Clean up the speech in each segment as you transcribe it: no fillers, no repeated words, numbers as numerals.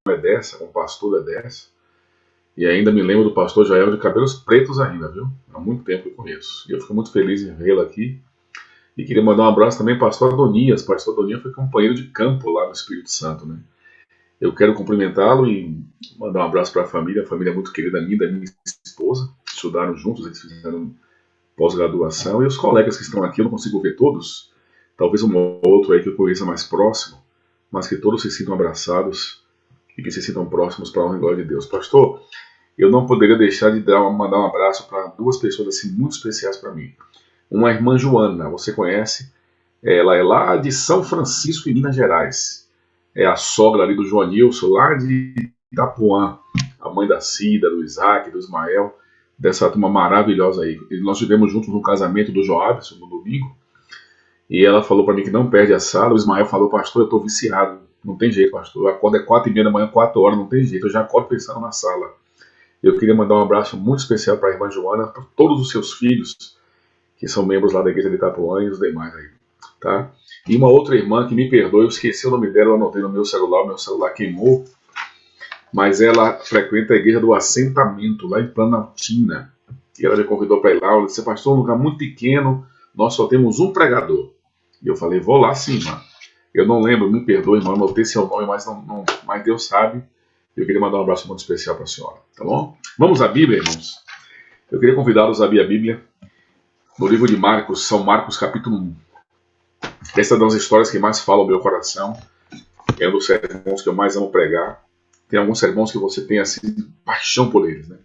é dessa, como pastor é dessa. E ainda me lembro do pastor Jael de cabelos pretos ainda, viu? Há muito tempo que eu conheço. E eu fico muito feliz em vê-lo aqui. E queria mandar um abraço também para o pastor Adonias. O pastor Adonias foi companheiro de campo lá no Espírito Santo, né? Eu quero cumprimentá-lo e mandar um abraço para a família muito querida minha, da minha esposa. Estudaram juntos, eles fizeram pós-graduação. E os colegas que estão aqui, eu não consigo ver todos. Talvez um ou outro aí que eu conheça mais próximo. Mas que todos se sintam abraçados e que se sintam próximos para a honra e glória de Deus. Pastor, eu não poderia deixar de mandar um abraço para duas pessoas assim muito especiais para mim. Uma irmã Joana, você conhece? Ela é lá de São Francisco, em Minas Gerais. É a sogra ali do Joanilson, lá de Itapuã. A mãe da Cida, do Isaac, do Ismael, dessa turma maravilhosa aí. Nós estivemos juntos no casamento do Joabson, no domingo. E ela falou para mim que não perde a sala. O Ismael falou, pastor, eu estou viciado. Não tem jeito, pastor. Eu acordo 4h30 da manhã, 4 horas, não tem jeito. Eu já acordo pensando na sala. Eu queria mandar um abraço muito especial para a irmã Joana, para todos os seus filhos, que são membros lá da igreja de Itapuã e os demais aí, tá? E uma outra irmã que me perdoe, eu esqueci o nome dela, eu anotei no meu celular queimou, mas ela frequenta a igreja do Assentamento, lá em Planaltina. E ela me convidou para ir lá. Ela disse, pastor, um lugar muito pequeno, nós só temos um pregador. E eu falei, vou lá sim, irmã. Eu não lembro, me perdoe, irmão, eu anotei seu nome, mas Deus sabe. Eu queria mandar um abraço muito especial para a senhora, tá bom? Vamos à Bíblia, irmãos. Eu queria convidá-los a abrir a Bíblia no livro de Marcos, São Marcos, capítulo 1. Essa é uma das histórias que mais fala ao meu coração. É um dos sermões que eu mais amo pregar. Tem alguns sermões que você tem assim, paixão por eles, né?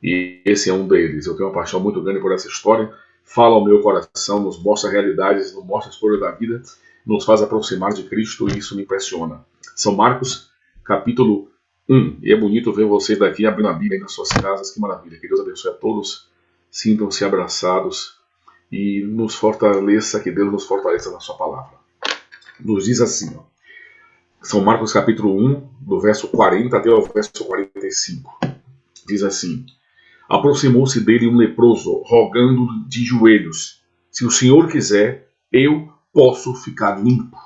E esse é um deles. Eu tenho uma paixão muito grande por essa história. Fala ao meu coração, nos mostra realidades, nos mostra a história da vida, nos faz aproximar de Cristo e isso me impressiona. São Marcos, capítulo 1. E é bonito ver vocês daqui abrindo a Bíblia nas suas casas. Que maravilha. Que Deus abençoe a todos. Sintam-se abraçados e nos fortaleça, que Deus nos fortaleça na sua palavra. Nos diz assim, ó. São Marcos capítulo 1, do verso 40 até o verso 45. Diz assim, aproximou-se dele um leproso, rogando de joelhos, se o Senhor quiser, eu posso ficar limpo.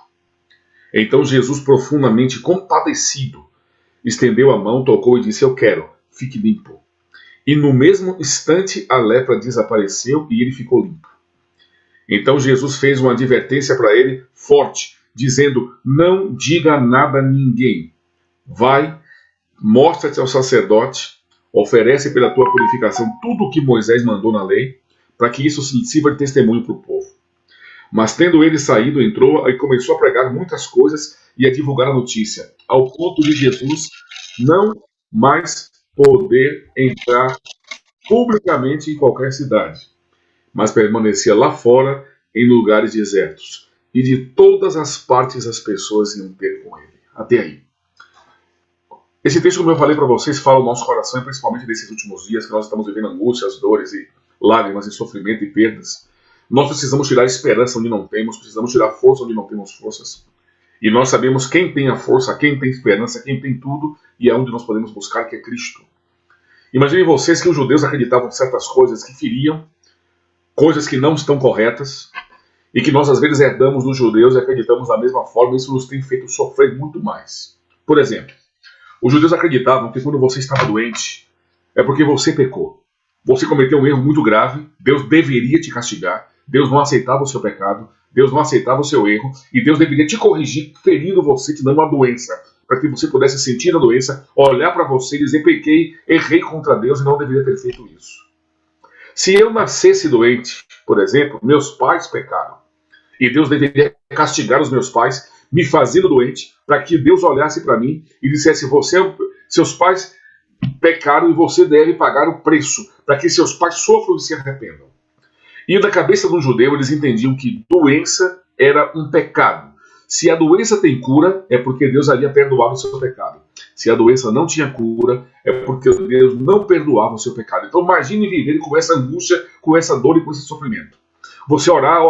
Então Jesus, profundamente compadecido, estendeu a mão, tocou e disse, eu quero, fique limpo. E no mesmo instante a lepra desapareceu e ele ficou limpo. Então Jesus fez uma advertência para ele forte, dizendo, não diga nada a ninguém. Vai, mostra-te ao sacerdote, oferece pela tua purificação tudo o que Moisés mandou na lei, para que isso sirva de testemunho para o povo. Mas tendo ele saído, entrou e começou a pregar muitas coisas e a divulgar a notícia, ao ponto de Jesus não mais poder entrar publicamente em qualquer cidade, mas permanecia lá fora em lugares desertos. E de todas as partes as pessoas iam ter com ele. Até aí. Esse texto, como eu falei para vocês, fala o nosso coração, e principalmente nesses últimos dias que nós estamos vivendo angústias, dores e lágrimas e sofrimento e perdas. Nós precisamos tirar esperança onde não temos, precisamos tirar força onde não temos forças. E nós sabemos quem tem a força, quem tem esperança, quem tem tudo, e é onde nós podemos buscar, que é Cristo. Imaginem vocês que os judeus acreditavam em certas coisas que feriam, coisas que não estão corretas, e que nós às vezes herdamos dos judeus e acreditamos da mesma forma, e isso nos tem feito sofrer muito mais. Por exemplo, os judeus acreditavam que quando você estava doente, é porque você pecou. Você cometeu um erro muito grave, Deus deveria te castigar, Deus não aceitava o seu pecado, Deus não aceitava o seu erro, e Deus deveria te corrigir, ferindo você, te dando uma doença, para que você pudesse sentir a doença, olhar para você e dizer, pequei, errei contra Deus e não deveria ter feito isso. Se eu nascesse doente, por exemplo, meus pais pecaram, e Deus deveria castigar os meus pais, me fazendo doente, para que Deus olhasse para mim e dissesse, seus pais pecaram e você deve pagar o preço, para que seus pais sofram e se arrependam. E na cabeça do judeu, eles entendiam que doença era um pecado. Se a doença tem cura, é porque Deus havia perdoado o seu pecado. Se a doença não tinha cura, é porque Deus não perdoava o seu pecado. Então imagine viver com essa angústia, com essa dor e com esse sofrimento. Você orar,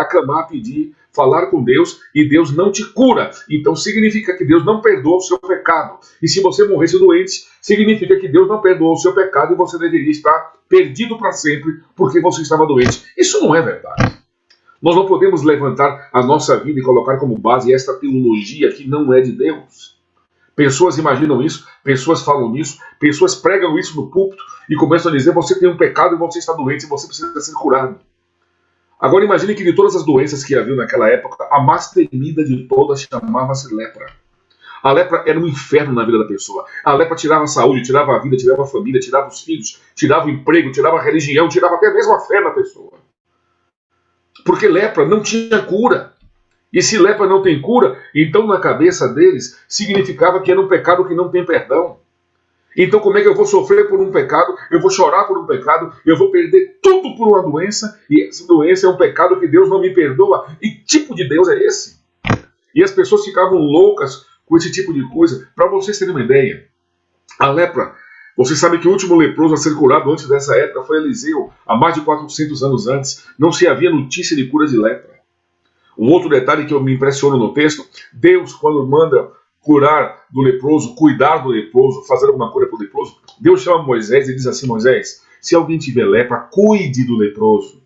clamar, pedir, falar com Deus, e Deus não te cura. Então significa que Deus não perdoa o seu pecado. E se você morresse doente, significa que Deus não perdoou o seu pecado e você deveria estar perdido para sempre porque você estava doente. Isso não é verdade. Nós não podemos levantar a nossa vida e colocar como base esta teologia que não é de Deus. Pessoas imaginam isso, pessoas falam nisso, pessoas pregam isso no púlpito e começam a dizer: você tem um pecado e você está doente e você precisa ser curado. Agora imagine que de todas as doenças que havia naquela época, a mais temida de todas chamava-se lepra. A lepra era um inferno na vida da pessoa. A lepra tirava a saúde, tirava a vida, tirava a família, tirava os filhos, tirava o emprego, tirava a religião, tirava até mesmo a fé na pessoa. Porque lepra não tinha cura. E se lepra não tem cura, então na cabeça deles significava que era um pecado que não tem perdão. Então como é que eu vou sofrer por um pecado, eu vou chorar por um pecado, eu vou perder tudo por uma doença, e essa doença é um pecado que Deus não me perdoa? E que tipo de Deus é esse? E as pessoas ficavam loucas com esse tipo de coisa. Para vocês terem uma ideia, a lepra, você sabe que o último leproso a ser curado antes dessa época foi Eliseu, há mais de 400 anos antes. Não se havia notícia de cura de lepra. Um outro detalhe que eu me impressiono no texto: Deus, quando manda curar do leproso, cuidar do leproso, fazer alguma cura para o leproso, Deus chama Moisés e diz assim: Moisés, se alguém tiver lepra, cuide do leproso.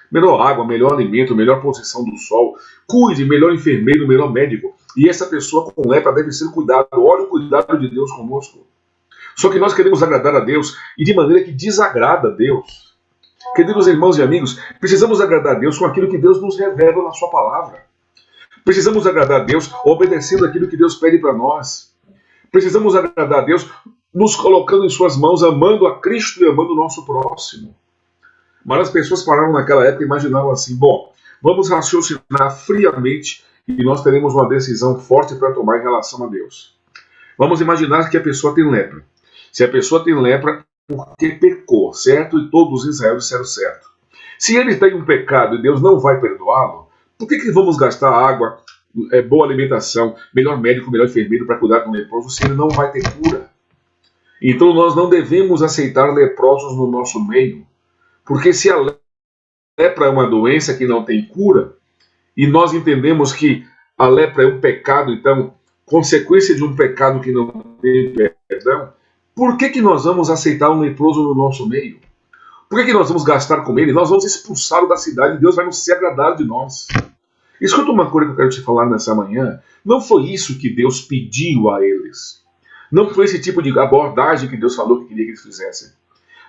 Melhor água, melhor alimento, melhor posição do sol, cuide, melhor enfermeiro, melhor médico. E essa pessoa com lepra deve ser cuidada. Olha o cuidado de Deus conosco. Só que nós queremos agradar a Deus e de maneira que desagrada a Deus. Queridos irmãos e amigos, precisamos agradar a Deus com aquilo que Deus nos revela na sua palavra. Precisamos agradar a Deus obedecendo aquilo que Deus pede para nós. Precisamos agradar a Deus nos colocando em suas mãos, amando a Cristo e amando o nosso próximo. Mas as pessoas pararam naquela época e imaginavam assim: bom, vamos raciocinar friamente e nós teremos uma decisão forte para tomar em relação a Deus. Vamos imaginar que a pessoa tem lepra. Se a pessoa tem lepra, porque pecou, certo? E todos os Israel disseram certo. Se ele tem um pecado e Deus não vai perdoá-lo, por que vamos gastar água, boa alimentação, melhor médico, melhor enfermeiro para cuidar do leproso se ele não vai ter cura? Então nós não devemos aceitar leprosos no nosso meio, porque se a lepra é uma doença que não tem cura, e nós entendemos que a lepra é um pecado, então, consequência de um pecado que não tem perdão, por que nós vamos aceitar um leproso no nosso meio? Por que nós vamos gastar com ele? Nós vamos expulsá-lo da cidade e Deus vai se agradar de nós. Escuta uma coisa que eu quero te falar nessa manhã. Não foi isso que Deus pediu a eles. Não foi esse tipo de abordagem que Deus falou que queria que eles fizessem.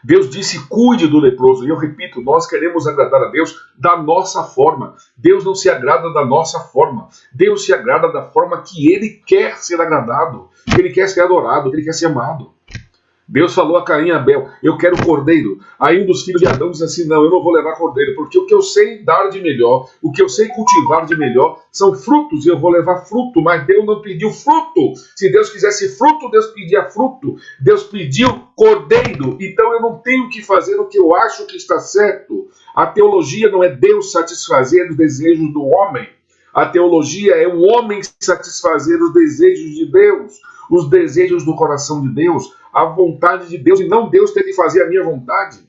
Deus disse: cuide do leproso. E eu repito, nós queremos agradar a Deus da nossa forma. Deus não se agrada da nossa forma. Deus se agrada da forma que Ele quer ser agradado, que Ele quer ser adorado, que Ele quer ser amado. Deus falou a Caim e Abel: eu quero cordeiro. Aí um dos filhos de Adão diz assim: não, eu não vou levar cordeiro, porque o que eu sei dar de melhor, o que eu sei cultivar de melhor, são frutos, e eu vou levar fruto. Mas Deus não pediu fruto. Se Deus quisesse fruto, Deus pedia fruto. Deus pediu cordeiro. Então eu não tenho que fazer o que eu acho que está certo. A teologia não é Deus satisfazer os desejos do homem. A teologia é o homem satisfazer os desejos de Deus, os desejos do coração de Deus, a vontade de Deus, e não Deus ter que fazer a minha vontade.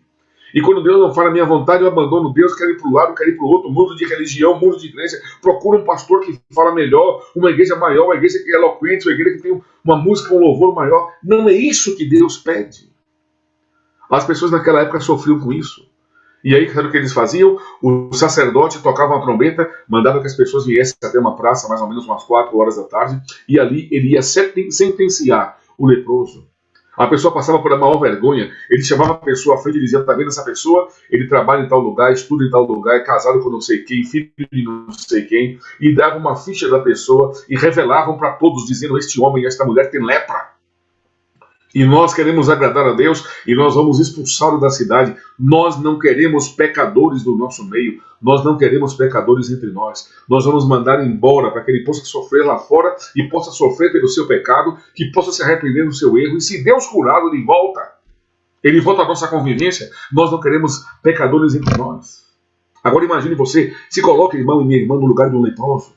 E quando Deus não fala a minha vontade, eu abandono Deus, quero ir para um lado, quero ir para o outro, mundo de religião, mundo de igreja, procura um pastor que fala melhor, uma igreja maior, uma igreja que é eloquente, uma igreja que tem uma música, um louvor maior. Não é isso que Deus pede. As pessoas naquela época sofriam com isso. E aí, sabe o que eles faziam? O sacerdote tocava uma trombeta, mandava que as pessoas viessem até uma praça, mais ou menos umas 4 horas da tarde, e ali ele ia sentenciar o leproso. A pessoa passava por uma maior vergonha, ele chamava a pessoa à frente e dizia: está vendo essa pessoa? Ele trabalha em tal lugar, estuda em tal lugar, é casado com não sei quem, filho de não sei quem, e dava uma ficha da pessoa e revelavam para todos, dizendo: este homem e esta mulher têm lepra. E nós queremos agradar a Deus e nós vamos expulsá-lo da cidade. Nós não queremos pecadores do nosso meio. Nós não queremos pecadores entre nós. Nós vamos mandar embora para que ele possa sofrer lá fora e possa sofrer pelo seu pecado, que possa se arrepender do seu erro. E se Deus curá-lo, ele volta. Ele volta à nossa convivência. Nós não queremos pecadores entre nós. Agora imagine você, se coloque, irmão e minha irmã, no lugar de um leproso.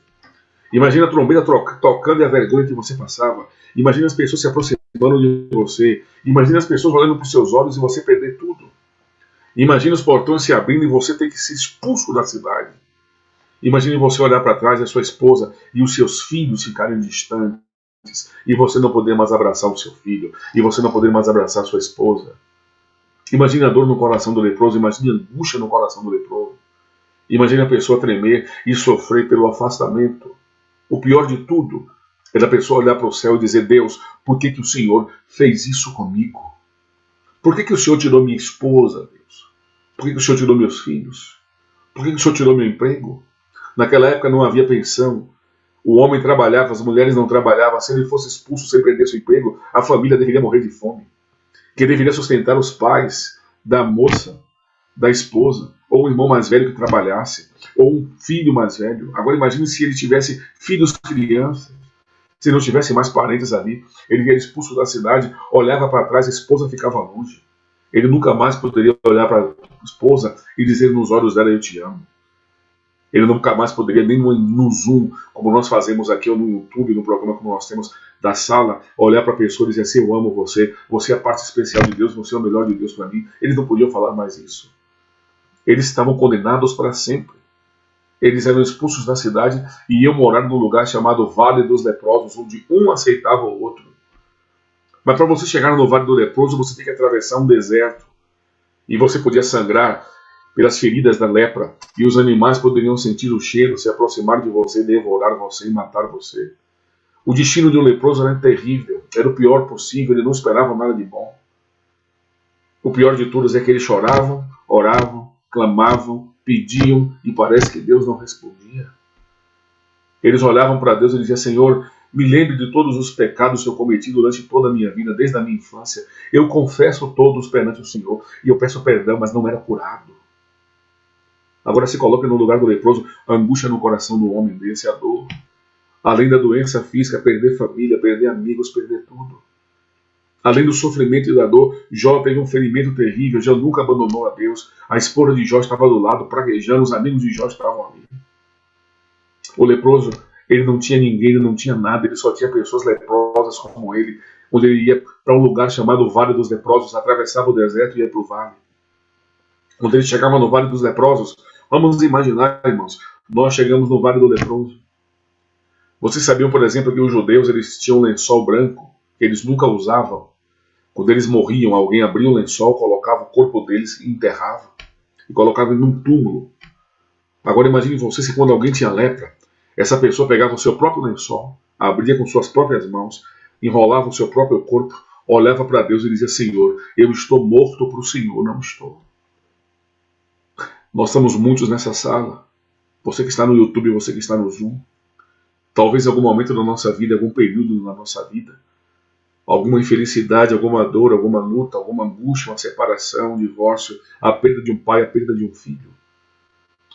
Imagina a trombeta tocando e a vergonha que você passava. Imagina as pessoas se aproximando de você. Imagina as pessoas olhando para os seus olhos e você perder tudo. Imagina os portões se abrindo e você ter que ser expulso da cidade. Imagine você olhar para trás e a sua esposa e os seus filhos ficarem distantes. E você não poder mais abraçar o seu filho. E você não poder mais abraçar a sua esposa. Imagine a dor no coração do leproso. Imagine a angústia no coração do leproso. Imagine a pessoa tremer e sofrer pelo afastamento. O pior de tudo É da pessoa olhar para o céu e dizer: Deus, por que que o Senhor fez isso comigo? Por que que o Senhor tirou minha esposa, Deus? Por que que o Senhor tirou meus filhos? Por que que o Senhor tirou meu emprego? Naquela época não havia pensão. O homem trabalhava, as mulheres não trabalhavam. Se ele fosse expulso sem perder seu emprego, a família deveria morrer de fome. Quem deveria sustentar os pais da moça, da esposa, ou um irmão mais velho que trabalhasse, ou um filho mais velho. Agora imagine se ele tivesse filhos crianças, se não tivesse mais parentes ali. Ele era expulso da cidade, olhava para trás, a esposa ficava longe. Ele nunca mais poderia olhar para a esposa e dizer nos olhos dela: eu te amo. Ele nunca mais poderia, nem no Zoom, como nós fazemos aqui, ou no YouTube, no programa como nós temos da sala, olhar para a pessoa e dizer assim: eu amo você, você é a parte especial de Deus, você é o melhor de Deus para mim. Eles não podiam falar mais isso. Eles estavam condenados para sempre. Eles eram expulsos da cidade e iam morar num lugar chamado Vale dos Leprosos, onde um aceitava o outro. Mas para você chegar no Vale do Leproso, você tem que atravessar um deserto. E você podia sangrar pelas feridas da lepra, e os animais poderiam sentir o cheiro, se aproximar de você, devorar você e matar você. O destino de um leproso era terrível, era o pior possível, ele não esperava nada de bom. O pior de todos é que eles choravam, oravam, clamavam, pediam, e parece que Deus não respondia. Eles olhavam para Deus e diziam: Senhor, me lembre de todos os pecados que eu cometi durante toda a minha vida, desde a minha infância. Eu confesso todos perante o Senhor, e eu peço perdão, mas não era curado. Agora se coloque no lugar do leproso, a angústia no coração do homem desse, a dor. Além da doença física, perder família, perder amigos, perder tudo. Além do sofrimento e da dor, Jó teve um ferimento terrível, Jó nunca abandonou a Deus. A esposa de Jó estava do lado, praguejando, os amigos de Jó estavam ali. O leproso, ele não tinha ninguém, ele não tinha nada, ele só tinha pessoas leprosas como ele, onde ele ia para um lugar chamado Vale dos Leprosos, atravessava o deserto e ia para o vale. Quando ele chegava no Vale dos Leprosos, vamos imaginar, irmãos, nós chegamos no Vale do Leproso. Vocês sabiam, por exemplo, que os judeus eles tinham um lençol branco, que eles nunca usavam. Quando eles morriam, alguém abria o lençol, colocava o corpo deles e enterrava. E colocava num túmulo. Agora imagine você se quando alguém tinha lepra, essa pessoa pegava o seu próprio lençol, abria com suas próprias mãos, enrolava o seu próprio corpo, olhava para Deus e dizia: Senhor, eu estou morto para o Senhor, não estou. Nós estamos muitos nessa sala. Você que está no YouTube, você que está no Zoom. Talvez em algum momento da nossa vida, algum período na nossa vida, alguma infelicidade, alguma dor, alguma luta, alguma angústia, uma separação, um divórcio, a perda de um pai, a perda de um filho.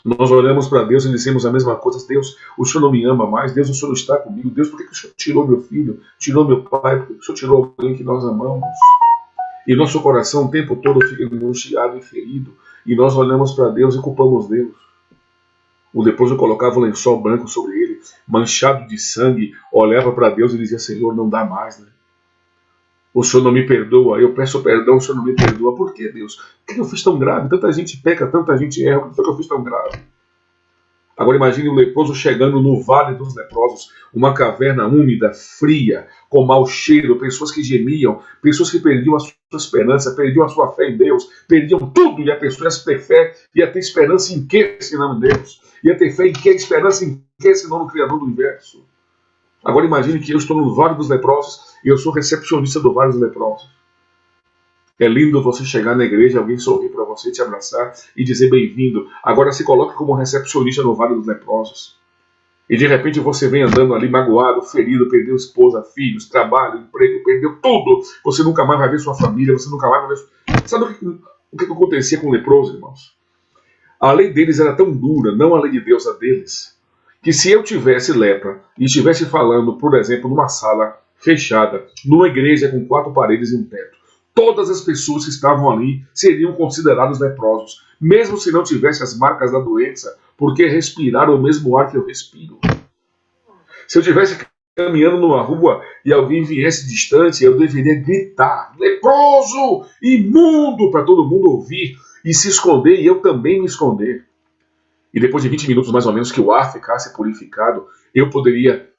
Nós olhamos para Deus e dizemos a mesma coisa: Deus, o Senhor não me ama mais, Deus, o Senhor não está comigo, Deus, por que o Senhor tirou meu filho, tirou meu pai, por que o Senhor tirou alguém que nós amamos? E nosso coração o tempo todo fica angustiado e ferido, e nós olhamos para Deus e culpamos Deus. O leproso colocava o lençol branco sobre ele, manchado de sangue, olhava para Deus e dizia: Senhor, não dá mais, né? O Senhor não me perdoa, eu peço perdão, o Senhor não me perdoa. Por que, Deus? O que eu fiz tão grave? Tanta gente peca, tanta gente erra, o que foi que eu fiz tão grave? Agora imagine o leproso chegando no Vale dos Leprosos, uma caverna úmida, fria, com mau cheiro, pessoas que gemiam, pessoas que perdiam a sua esperança, perdiam a sua fé em Deus, perdiam tudo, e a pessoa ia ter fé, ia ter esperança em que, senão em Deus? Ia ter fé em que, esperança em que, senão no Criador do Universo? Agora imagine que eu estou no Vale dos Leprosos e eu sou recepcionista do Vale dos Leprosos. É lindo você chegar na igreja, alguém sorrir para você, te abraçar e dizer bem-vindo. Agora se coloque como recepcionista no Vale dos Leprosos. E de repente você vem andando ali magoado, ferido, perdeu esposa, filhos, trabalho, emprego, perdeu tudo. Você nunca mais vai ver sua família, você nunca mais vai ver... Sabe o que acontecia com o leproso, irmãos? A lei deles era tão dura, não a lei de Deus, a deles, que se eu tivesse lepra e estivesse falando, por exemplo, numa sala fechada, numa igreja com 4 paredes e um teto, todas as pessoas que estavam ali seriam considerados leprosos, mesmo se não tivesse as marcas da doença, porque respiraram o mesmo ar que eu respiro. Se eu estivesse caminhando numa rua e alguém viesse distante, eu deveria gritar: leproso, imundo, para todo mundo ouvir e se esconder, e eu também me esconder. E depois de 20 minutos mais ou menos que o ar ficasse purificado, eu poderia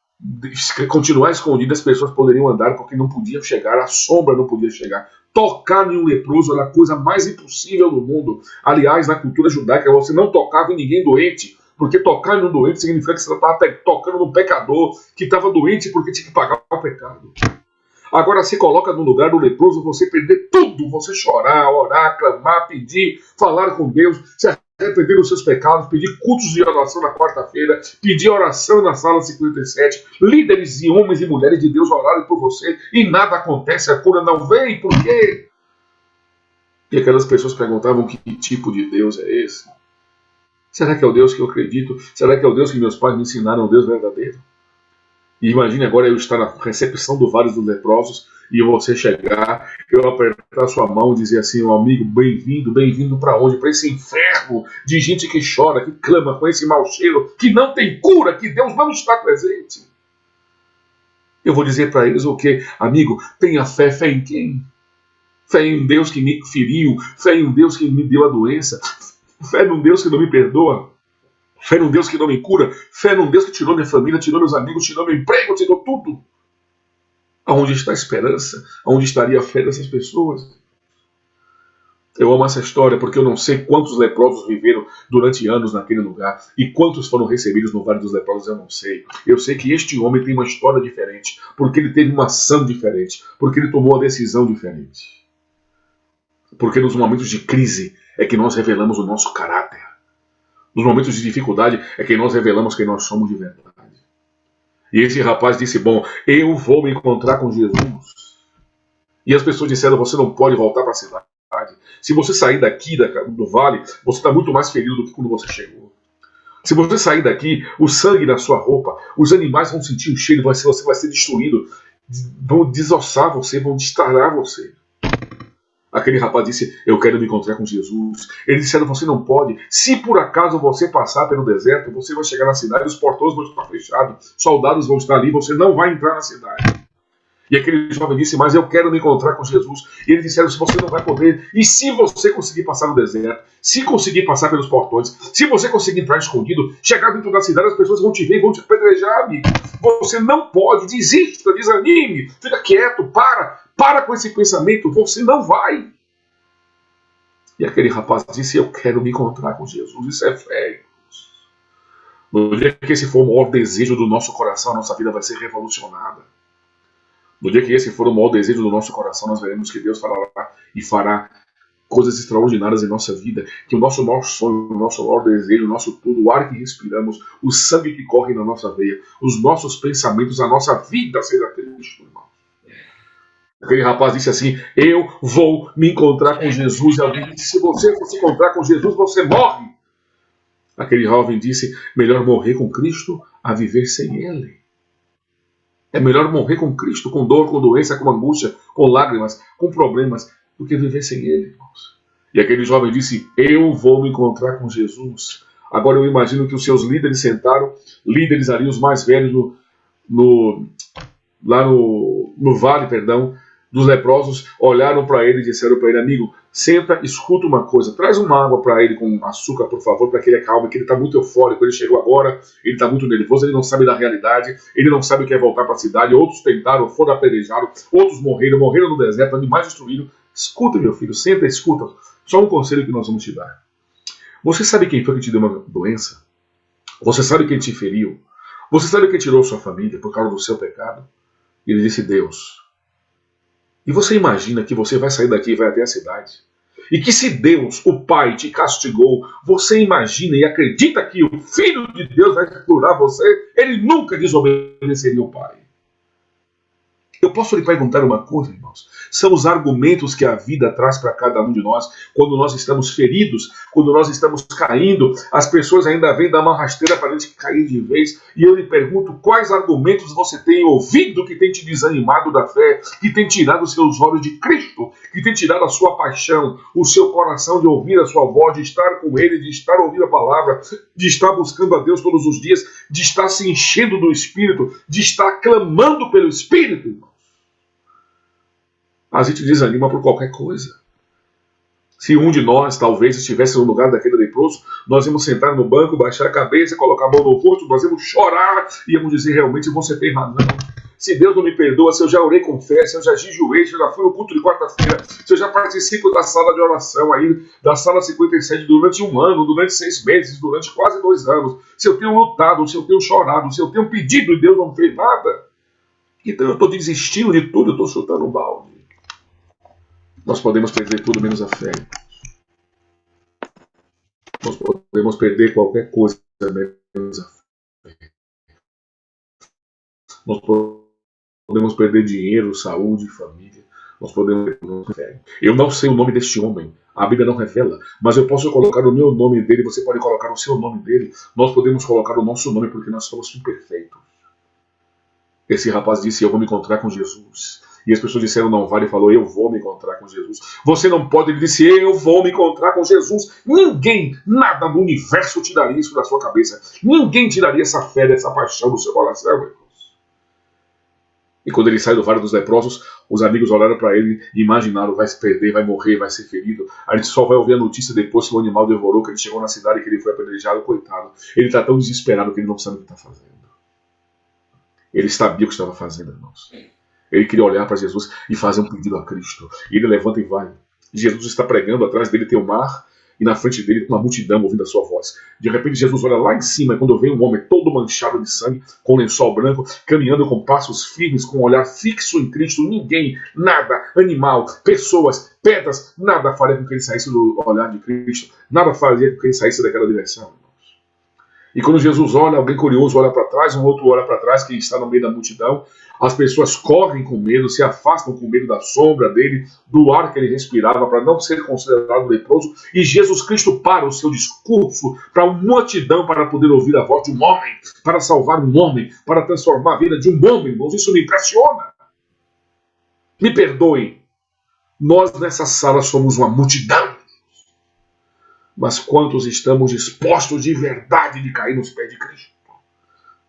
continuar escondido, as pessoas poderiam andar porque não podiam chegar, a sombra não podia chegar. Tocar em um leproso era a coisa mais impossível do mundo. Aliás, na cultura judaica você não tocava em ninguém doente, porque tocar no doente significa que você estava tocando no pecador que estava doente porque tinha que pagar o pecado. Agora se coloca no lugar do leproso, você perder tudo, você chorar, orar, clamar, pedir, falar com Deus, se arrepender dos seus pecados, pedir cultos de oração na quarta-feira, pedir oração na sala 57, líderes e homens e mulheres de Deus orarem por você e nada acontece, a cura não vem, por quê? E aquelas pessoas perguntavam que tipo de Deus é esse? Será que é o Deus que eu acredito? Será que é o Deus que meus pais me ensinaram, o Deus verdadeiro? E imagine agora eu estar na recepção do Vale dos Leprosos e você chegar, eu apertar sua mão e dizer assim, amigo, bem-vindo, bem-vindo para onde? Para esse inferno de gente que chora, que clama com esse mau cheiro, que não tem cura, que Deus não está presente. Eu vou dizer para eles o quê? Amigo, tenha fé, fé em quem? Fé em um Deus que me feriu, fé em um Deus que me deu a doença, fé num Deus que não me perdoa, fé num Deus que não me cura, fé num Deus que tirou minha família, tirou meus amigos, tirou meu emprego, tirou tudo. Aonde está a esperança? Aonde estaria a fé dessas pessoas? Eu amo essa história porque eu não sei quantos leprosos viveram durante anos naquele lugar e quantos foram recebidos no Vale dos Leprosos, eu não sei. Eu sei que este homem tem uma história diferente, porque ele teve uma ação diferente, porque ele tomou uma decisão diferente. Porque nos momentos de crise é que nós revelamos o nosso caráter. Nos momentos de dificuldade é que nós revelamos quem nós somos de verdade. E esse rapaz disse, bom, eu vou me encontrar com Jesus. E as pessoas disseram, você não pode voltar para a cidade. Se você sair daqui do vale, você está muito mais ferido do que quando você chegou. Se você sair daqui, o sangue na sua roupa, os animais vão sentir o cheiro, você vai ser destruído. Vão desossar você, vão destralar você. Aquele rapaz disse, eu quero me encontrar com Jesus. Eles disseram, você não pode. Se por acaso você passar pelo deserto, você vai chegar na cidade, os portões vão estar fechados, soldados vão estar ali, você não vai entrar na cidade. E aquele jovem disse, mas eu quero me encontrar com Jesus. E eles disseram, se você não vai poder, e se você conseguir passar no deserto, se conseguir passar pelos portões, se você conseguir entrar escondido, chegar dentro da cidade, as pessoas vão te ver e vão te apedrejar, amigo. Você não pode, desista, desanime, fica quieto, para com esse pensamento, você não vai. E aquele rapaz disse, eu quero me encontrar com Jesus, isso é fé. No dia que esse for o maior desejo do nosso coração, a nossa vida vai ser revolucionada. No dia que esse for o maior desejo do nosso coração, nós veremos que Deus falará e fará coisas extraordinárias em nossa vida, que o nosso maior sonho, o nosso maior desejo, o nosso tudo, o ar que respiramos, o sangue que corre na nossa veia, os nossos pensamentos, a nossa vida seja Cristo, irmão. Aquele rapaz disse assim, eu vou me encontrar com Jesus. E alguém disse, se você for se encontrar com Jesus, você morre. Aquele jovem disse, melhor morrer com Cristo a viver sem Ele. É melhor morrer com Cristo, com dor, com doença, com angústia, com lágrimas, com problemas, do que viver sem Ele, irmãos. E aquele jovem disse, eu vou me encontrar com Jesus. Agora eu imagino que os seus líderes sentaram, líderes ali, os mais velhos, lá no vale, dos leprosos, olharam para ele e disseram para ele, amigo, senta, escuta uma coisa, traz uma água para ele com açúcar, por favor, para que ele acalme, que ele está muito eufórico, ele chegou agora, ele está muito nervoso, ele não sabe da realidade, ele não sabe o que é voltar para a cidade, outros tentaram, foram apedrejados, outros morreram no deserto, animais destruídos. Escuta, meu filho, senta e escuta, só um conselho que nós vamos te dar. Você sabe quem foi que te deu uma doença? Você sabe quem te feriu? Você sabe quem tirou sua família por causa do seu pecado? E ele disse, Deus. E você imagina que você vai sair daqui e vai até a cidade? E que se Deus, o Pai, te castigou, você imagina e acredita que o Filho de Deus vai curar você? Ele nunca desobedeceria o Pai. Eu posso lhe perguntar uma coisa, irmãos? São os argumentos que a vida traz para cada um de nós quando nós estamos feridos, quando nós estamos caindo. As pessoas ainda vêm dar uma rasteira para a gente cair de vez. E eu lhe pergunto, quais argumentos você tem ouvido que tem te desanimado da fé, que tem tirado os seus olhos de Cristo, que tem tirado a sua paixão, o seu coração de ouvir a sua voz, de estar com Ele, de estar ouvindo a palavra, de estar buscando a Deus todos os dias, de estar se enchendo do Espírito, de estar clamando pelo Espírito, irmão. A gente desanima por qualquer coisa. Se um de nós talvez estivesse no lugar daquele leproso, nós íamos sentar no banco, baixar a cabeça, colocar a mão no rosto, nós íamos chorar e íamos dizer, realmente você tem razão. se Deus não me perdoa, se eu já orei com fé, se eu já jejuei, se eu já fui no culto de quarta-feira, se eu já participo da sala de oração aí, da sala 57 durante 1 ano, durante 6 meses, durante quase 2 anos, se eu tenho lutado, se eu tenho chorado, se eu tenho pedido e Deus não fez nada, então eu estou desistindo de tudo, eu estou chutando o balde. Nós podemos perder tudo menos a fé. Nós podemos perder qualquer coisa menos a fé. Nós podemos perder dinheiro, saúde, família. Nós podemos perder fé. Eu não sei o nome deste homem. A Bíblia não revela. Mas eu posso colocar o meu nome dele. Você pode colocar o seu nome dele. Nós podemos colocar o nosso nome porque nós somos imperfeitos. Esse rapaz disse, eu vou me encontrar com Jesus. E as pessoas disseram, não vale. Ele falou, eu vou me encontrar com Jesus. Você não pode. Ele disse, eu vou me encontrar com Jesus. Ninguém, nada no universo tiraria isso da sua cabeça. Ninguém tiraria essa fé, essa paixão do seu coração, irmãos. E quando ele sai do Vale dos Leprosos, os amigos olharam para ele e imaginaram, vai se perder, vai morrer, vai ser ferido. A gente só vai ouvir a notícia depois que o animal devorou, que ele chegou na cidade, que ele foi apedrejado, coitado. Ele está tão desesperado que ele não sabe o que está fazendo. Ele sabia o que estava fazendo, irmãos. Ele queria olhar para Jesus e fazer um pedido a Cristo. E ele levanta e vai. Jesus está pregando, atrás dele tem o mar, e na frente dele uma multidão ouvindo a sua voz. De repente Jesus olha lá em cima, e quando vem um homem todo manchado de sangue, com lençol branco, caminhando com passos firmes, com um olhar fixo em Cristo, ninguém, nada, animal, pessoas, pedras, nada faria com que ele saísse do olhar de Cristo, nada faria com que ele saísse daquela direção. E quando Jesus olha, alguém curioso olha para trás, um outro olha para trás, que está no meio da multidão, as pessoas correm com medo, se afastam com medo da sombra dele, do ar que ele respirava, para não ser considerado leproso, e Jesus Cristo para o seu discurso para uma multidão, para poder ouvir a voz de um homem, para salvar um homem, para transformar a vida de um homem, irmãos. Isso me impressiona. Me perdoem, nós nessa sala somos uma multidão. Mas quantos estamos dispostos de verdade de cair nos pés de Cristo?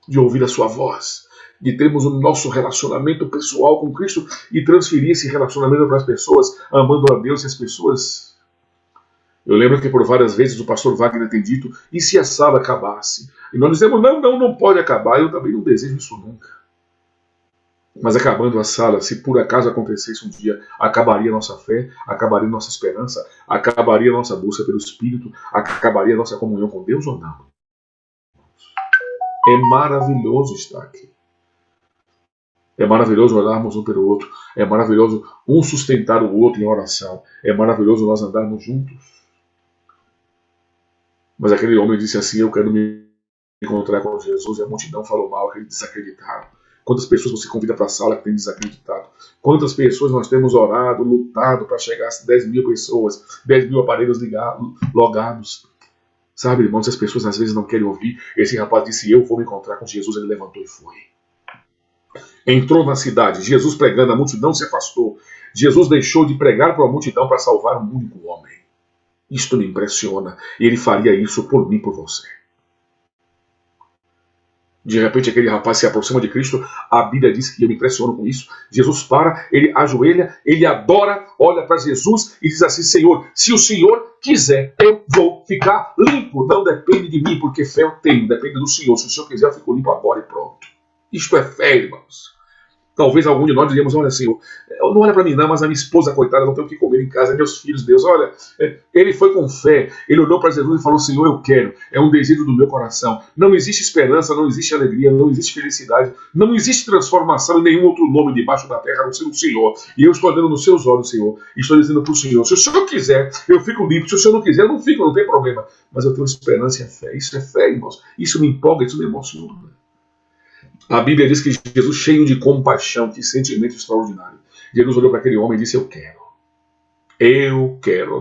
De ouvir a sua voz, de termos o nosso relacionamento pessoal com Cristo e transferir esse relacionamento para as pessoas, amando a Deus e as pessoas. Eu lembro que por várias vezes o pastor Wagner tem dito, e se a sala acabasse? E nós dizemos, não pode acabar, eu também não desejo isso nunca. Mas acabando a sala, se por acaso acontecesse um dia, acabaria a nossa fé, acabaria a nossa esperança, acabaria a nossa busca pelo Espírito, acabaria a nossa comunhão com Deus ou não? É maravilhoso estar aqui. É maravilhoso olharmos um pelo outro. É maravilhoso um sustentar o outro em oração. É maravilhoso nós andarmos juntos. Mas aquele homem disse assim, eu quero me encontrar com Jesus, e a multidão falou mal, que eles desacreditaram. Quantas pessoas você convida para a sala que tem desacreditado? Quantas pessoas nós temos orado, lutado para chegar a 10 mil pessoas, 10 mil aparelhos logados? Sabe, irmãos, as pessoas às vezes não querem ouvir. Esse rapaz disse, eu vou me encontrar com Jesus. Ele levantou e foi. Entrou na cidade, Jesus pregando, a multidão se afastou. Jesus deixou de pregar para a multidão para salvar um único homem. Isto me impressiona. E ele faria isso por mim, por você. De repente aquele rapaz se aproxima de Cristo, a Bíblia diz que eu me impressiono com isso. Jesus para, ele ajoelha, ele adora, olha para Jesus e diz assim, Senhor, se o Senhor quiser, eu vou ficar limpo. Não depende de mim, porque fé eu tenho, depende do Senhor. Se o Senhor quiser, eu fico limpo agora e pronto. Isto é fé, irmãos. Talvez algum de nós diríamos, olha Senhor, não olha para mim não, mas a minha esposa, coitada, não tem o que comer em casa, meus filhos, Deus, olha, ele foi com fé, ele olhou para Jesus e falou, Senhor, eu quero, é um desejo do meu coração. Não existe esperança, não existe alegria, não existe felicidade, não existe transformação em nenhum outro nome debaixo da terra, a não ser o Senhor. E eu estou olhando nos seus olhos, Senhor, e estou dizendo para o Senhor, se o Senhor quiser, eu fico limpo, se o Senhor não quiser, eu não fico, não tem problema. Mas eu tenho esperança e a fé, isso é fé, irmãos, isso me empolga, isso me emociona. A Bíblia diz que Jesus, cheio de compaixão, que sentimento extraordinário. Jesus olhou para aquele homem e disse, eu quero.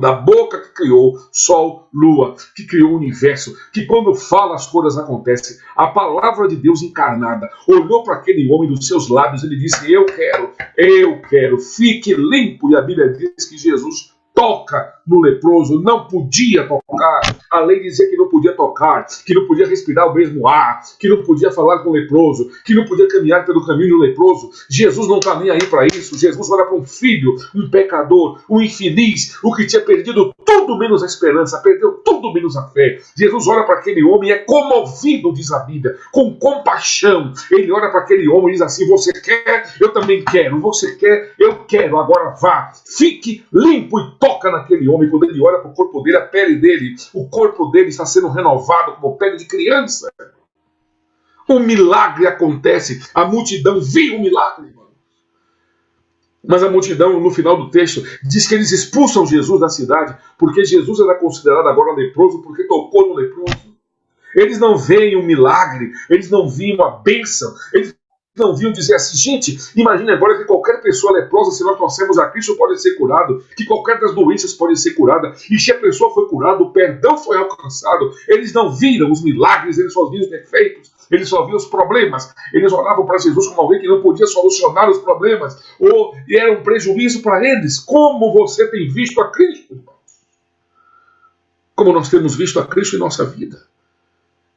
Da boca que criou sol, lua, que criou o universo, que quando fala as coisas acontecem. A palavra de Deus encarnada olhou para aquele homem dos seus lábios e ele disse, eu quero, fique limpo. E a Bíblia diz que Jesus toca no leproso, não podia tocar. A lei dizia que não podia tocar, que não podia respirar o mesmo ar, que não podia falar com o leproso, que não podia caminhar pelo caminho do leproso. Jesus não está nem aí para isso. Jesus olha para um filho, um pecador, um infeliz, o que tinha perdido tudo tudo menos a esperança, perdeu tudo menos a fé. Jesus olha para aquele homem e é comovido, diz a Bíblia, com compaixão. Ele olha para aquele homem e diz assim: você quer? Eu também quero. Você quer? Eu quero. Agora vá, fique limpo, e toca naquele homem. Quando ele olha para o corpo dele, a pele dele, o corpo dele está sendo renovado como pele de criança. Um milagre acontece. A multidão viu o milagre. Mas a multidão, no final do texto, diz que eles expulsam Jesus da cidade, porque Jesus era considerado agora leproso, porque tocou no leproso. Eles não veem um milagre, eles não viam uma bênção, eles não viam dizer assim: gente, imagine agora que qualquer pessoa leprosa, se nós trouxermos a Cristo, pode ser curado, que qualquer das doenças pode ser curada, e se a pessoa foi curada, o perdão foi alcançado. Eles não viram os milagres, eles só viram os defeitos, eles só viam os problemas. Eles olhavam para Jesus como alguém que não podia solucionar os problemas, e era um prejuízo para eles. Como você tem visto a Cristo? Como nós temos visto a Cristo em nossa vida?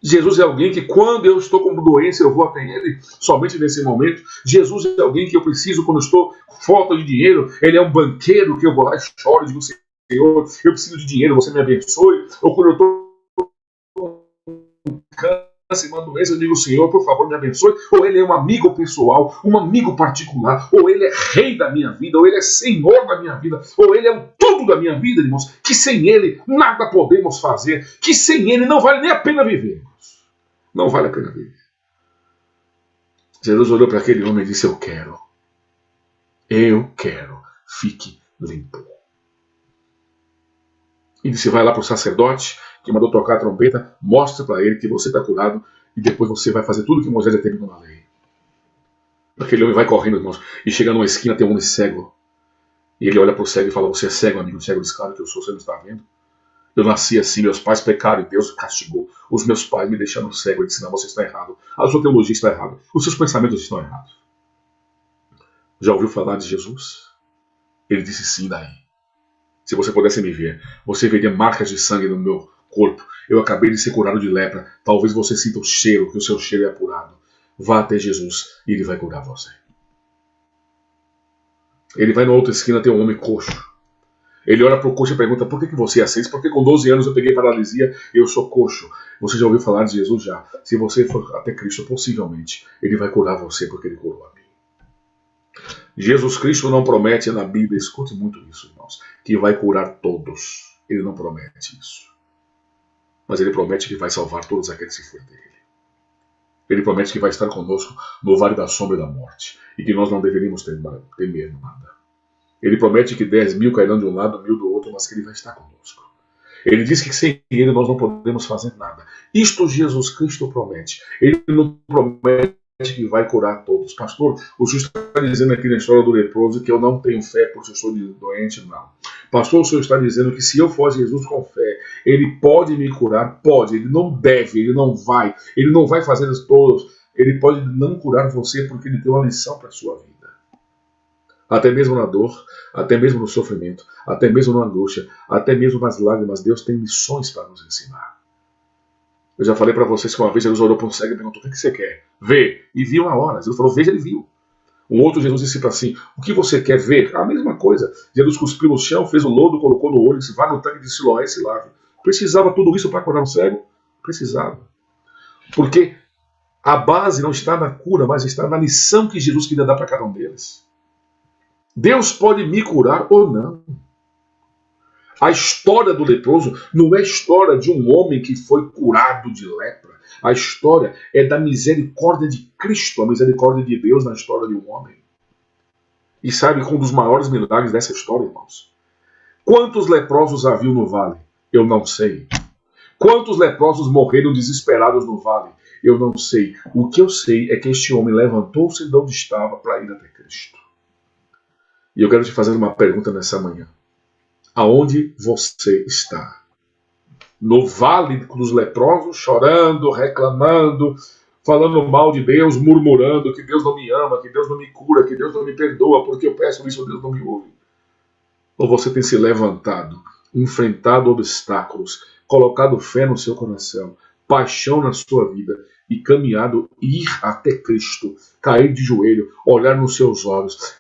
Jesus é alguém que, quando eu estou com doença, eu vou até Ele, somente nesse momento. Jesus é alguém que eu preciso, quando eu estou com falta de dinheiro. Ele é um banqueiro que eu vou lá e choro e digo: Senhor, eu preciso de dinheiro, você me abençoe. Ou quando eu estou com câncer, uma doença, eu digo: Senhor, por favor, me abençoe. Ou Ele é um amigo pessoal, um amigo particular. Ou Ele é rei da minha vida, ou Ele é senhor da minha vida, ou Ele é o tudo da minha vida, irmãos. Que sem Ele nada podemos fazer, que sem Ele não vale nem a pena viver. Não vale a pena viver. Jesus olhou para aquele homem e disse: eu quero, fique limpo. E disse: vai lá para o sacerdote que mandou tocar a trombeta, mostre para ele que você está curado, e depois você vai fazer tudo que Moisés determinou na lei. Aquele homem vai correndo, irmãos, e chega numa esquina, tem um homem cego, e ele olha para o cego e fala: você é cego, amigo? O cego diz: claro que eu sou, você não está vendo? Eu nasci assim, meus pais pecaram e Deus castigou. Os meus pais me deixaram cego. Ele disse: não, você está errado. A sua teologia está errada. Os seus pensamentos estão errados. Já ouviu falar de Jesus? Ele disse: sim, daí. Se você pudesse me ver, você veria marcas de sangue no meu corpo. Eu acabei de ser curado de lepra. Talvez você sinta o cheiro, que o seu cheiro é apurado. Vá até Jesus e Ele vai curar você. Ele vai na outra esquina, tem um homem coxo. Ele olha para o coxo e pergunta: por que você é assim? Porque com 12 anos eu peguei paralisia, eu sou coxo. Você já ouviu falar de Jesus? Já. Se você for até Cristo, possivelmente, Ele vai curar você, porque Ele curou a mim. Jesus Cristo não promete na Bíblia, escute muito isso, irmãos, que vai curar todos. Ele não promete isso. Mas Ele promete que vai salvar todos aqueles que forem dele. Ele promete que vai estar conosco no vale da sombra e da morte, e que nós não deveríamos temer nada. Ele promete que 10.000 cairão de um lado, 1.000 do outro, mas que Ele vai estar conosco. Ele diz que sem Ele nós não podemos fazer nada. Isto Jesus Cristo promete. Ele não promete que vai curar todos. Pastor, o senhor está dizendo aqui na história do leproso que eu não tenho fé porque eu estou doente? Não. Pastor, o senhor está dizendo que se eu for Jesus com fé, Ele pode me curar? Pode. Ele não deve, Ele não vai. Ele não vai fazer isso todos. Ele pode não curar você porque Ele tem uma lição para a sua vida. Até mesmo na dor, até mesmo no sofrimento, até mesmo na angústia, até mesmo nas lágrimas, Deus tem lições para nos ensinar. Eu já falei para vocês que uma vez Jesus olhou para um cego e perguntou: o que você quer? Ver. E viu na hora. Jesus falou: veja, ele viu. Um outro Jesus disse para assim: o que você quer ver? A mesma coisa. Jesus cuspiu no chão, fez o lodo, colocou no olho, disse: vá no tanque de Siloé e se lave. Precisava tudo isso para curar um cego? Precisava. Porque a base não está na cura, mas está na lição que Jesus queria dar para cada um deles. Deus pode me curar ou não. A história do leproso não é a história de um homem que foi curado de lepra. A história é da misericórdia de Cristo, a misericórdia de Deus na história de um homem. E sabe qual um dos maiores milagres dessa história, irmãos? Quantos leprosos haviam no vale? Eu não sei. Quantos leprosos morreram desesperados no vale? Eu não sei. O que eu sei é que este homem levantou-se de onde estava para ir até Cristo. E eu quero te fazer uma pergunta nessa manhã. Aonde você está? No vale dos leprosos, chorando, reclamando, falando mal de Deus, murmurando que Deus não me ama, que Deus não me cura, que Deus não me perdoa, porque eu peço isso, Deus não me ouve? Ou você tem se levantado, enfrentado obstáculos, colocado fé no seu coração, paixão na sua vida e caminhado, ir até Cristo, cair de joelho, olhar nos seus olhos,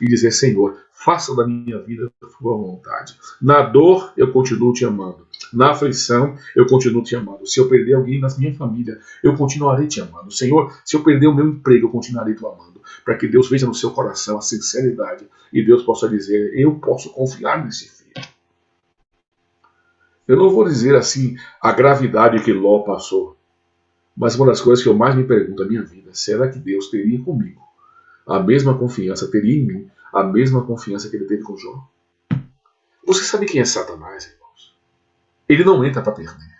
e dizer: Senhor, faça da minha vida a tua vontade. Na dor, eu continuo te amando. Na aflição, eu continuo te amando. Se eu perder alguém da minha família, eu continuarei te amando. Senhor, se eu perder o meu emprego, eu continuarei te amando. Para que Deus veja no seu coração a sinceridade e Deus possa dizer: eu posso confiar nesse filho. Eu não vou dizer assim a gravidade que Ló passou, mas uma das coisas que eu mais me pergunto na minha vida: será que Deus teria comigo a mesma confiança, teria em mim a mesma confiança que ele teve com Jó? Você sabe quem é Satanás, irmãos? Ele não entra para perder.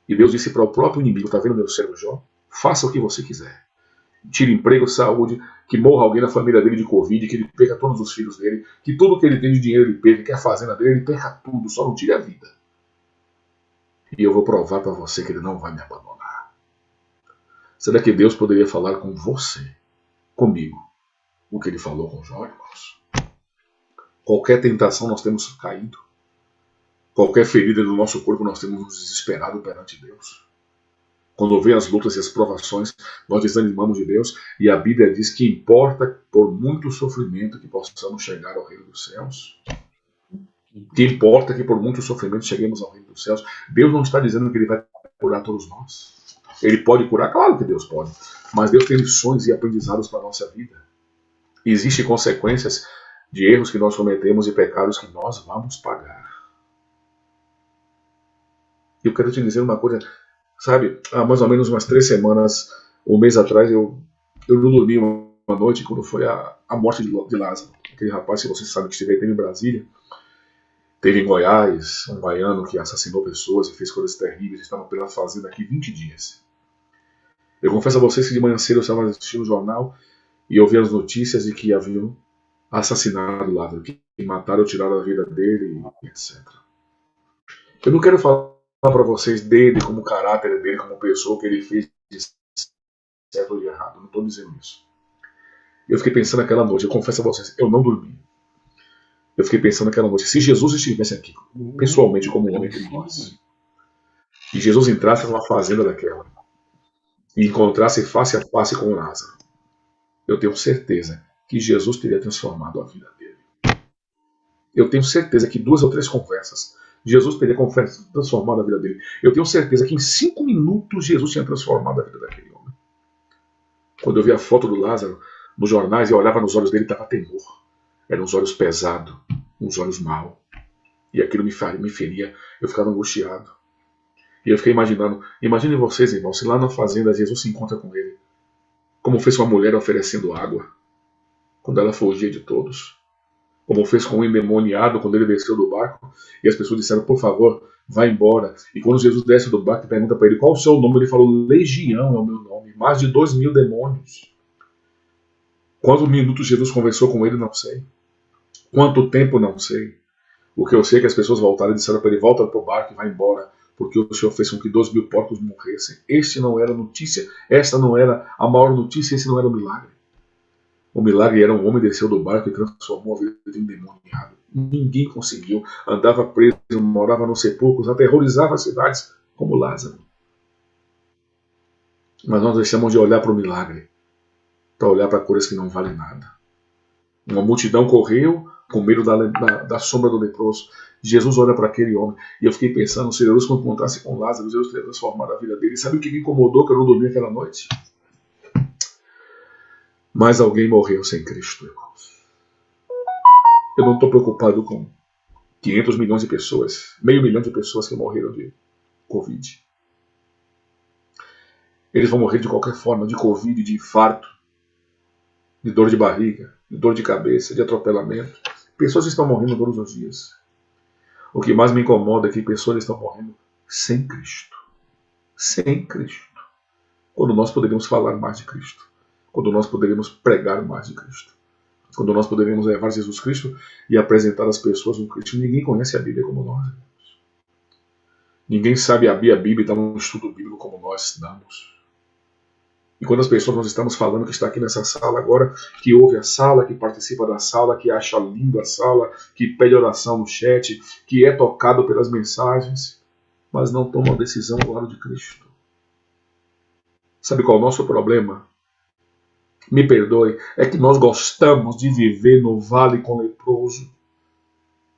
E Deus disse para o próprio inimigo: está vendo meu servo Jó? Faça o que você quiser. Tire emprego, saúde, que morra alguém na família dele de Covid, que ele perca todos os filhos dele, que tudo que ele tem de dinheiro ele perca, que a fazenda dele ele perca tudo, só não tire a vida. E eu vou provar para você que ele não vai me abandonar. Será que Deus poderia falar com você, comigo, o que ele falou com Jó, irmãos? Qualquer tentação nós temos caído. Qualquer ferida do nosso corpo nós temos nos desesperado perante Deus. Quando vem as lutas e as provações, nós desanimamos de Deus, e a Bíblia diz que importa por muito sofrimento que possamos chegar ao reino dos céus. Que importa que por muito sofrimento cheguemos ao reino dos céus. Deus não está dizendo que ele vai curar todos nós. Ele pode curar, claro que Deus pode, mas Deus tem lições e aprendizados para a nossa vida. E existem consequências de erros que nós cometemos e pecados que nós vamos pagar. E eu quero te dizer uma coisa. Sabe, há mais ou menos umas 3 semanas, um mês atrás, eu não dormi uma noite quando foi a morte de Lázaro. Aquele rapaz que você sabe que teve em Brasília, teve em Goiás, um baiano que assassinou pessoas e fez coisas terríveis, estava pela fazenda aqui 20 dias. Eu confesso a vocês que de manhã cedo eu estava assistindo o jornal e eu vi as notícias de que haviam assassinado Lázaro, que mataram, tiraram a vida dele, etc. Eu não quero falar para vocês dele, como caráter dele, como pessoa, que ele fez de certo ou de errado. Não estou dizendo isso. Eu fiquei pensando aquela noite, eu confesso a vocês, eu não dormi. Eu fiquei pensando aquela noite, se Jesus estivesse aqui, pessoalmente, como um homem entre nós, e Jesus entrasse numa fazenda daquela, e encontrasse face a face com Lázaro, eu tenho certeza que Jesus teria transformado a vida dele. Eu tenho certeza que 2 ou 3 conversas, Jesus teria transformado a vida dele. Eu tenho certeza que em 5 minutos Jesus tinha transformado a vida daquele homem. Quando eu vi a foto do Lázaro nos jornais, eu olhava nos olhos dele e estava temor. Eram uns olhos pesados, uns olhos maus. E aquilo me feria, eu ficava angustiado. E eu fiquei imaginando, imaginem vocês, irmãos, se lá na fazenda Jesus se encontra com ele, como fez com a mulher oferecendo água, quando ela fugia de todos. Como fez com o endemoniado quando ele desceu do barco e as pessoas disseram: por favor, vá embora. E quando Jesus desce do barco e pergunta para ele qual o seu nome, ele falou: Legião é o meu nome, mais de 2.000 demônios. Quantos minutos Jesus conversou com ele, não sei. Quanto tempo, não sei. O que eu sei é que as pessoas voltaram e disseram para ele: volta para o barco e vai embora, porque o Senhor fez com que 2.000 porcos morressem. Este não era a notícia, esta não era a maior notícia, esse não era o milagre. O milagre era um homem que desceu do barco e transformou a vida de um endemoniado. Ninguém conseguiu. Andava preso, morava nos sepulcros, aterrorizava as cidades, como Lázaro. Mas nós deixamos de olhar para o milagre, para olhar para coisas que não valem nada. Uma multidão correu com medo da sombra do leproso. Jesus olha para aquele homem. E eu fiquei pensando, se Jesus encontrasse com Lázaro, Jesus teria transformado a vida dele. E sabe o que me incomodou, que eu não dormi aquela noite? Mas alguém morreu sem Cristo, irmãos. Eu não estou preocupado com 500 milhões de pessoas, meio milhão de pessoas que morreram de Covid. Eles vão morrer de qualquer forma, de Covid, de infarto, de dor de barriga, de dor de cabeça, de atropelamento. Pessoas estão morrendo todos os dias. O que mais me incomoda é que pessoas estão morrendo sem Cristo. Sem Cristo. Quando nós poderíamos falar mais de Cristo. Quando nós poderíamos pregar mais de Cristo. Quando nós poderíamos levar Jesus Cristo e apresentar às pessoas um Cristo. Ninguém conhece a Bíblia como nós. Ninguém sabe abrir a Bíblia e dar um estudo bíblico como nós damos. E quando as pessoas nós estamos falando que está aqui nessa sala agora, que ouve a sala, que participa da sala, que acha linda a sala, que pede oração no chat, que é tocado pelas mensagens, mas não toma uma decisão ao lado de Cristo. Sabe qual é o nosso problema? me perdoe, é que nós gostamos de viver no vale com leproso.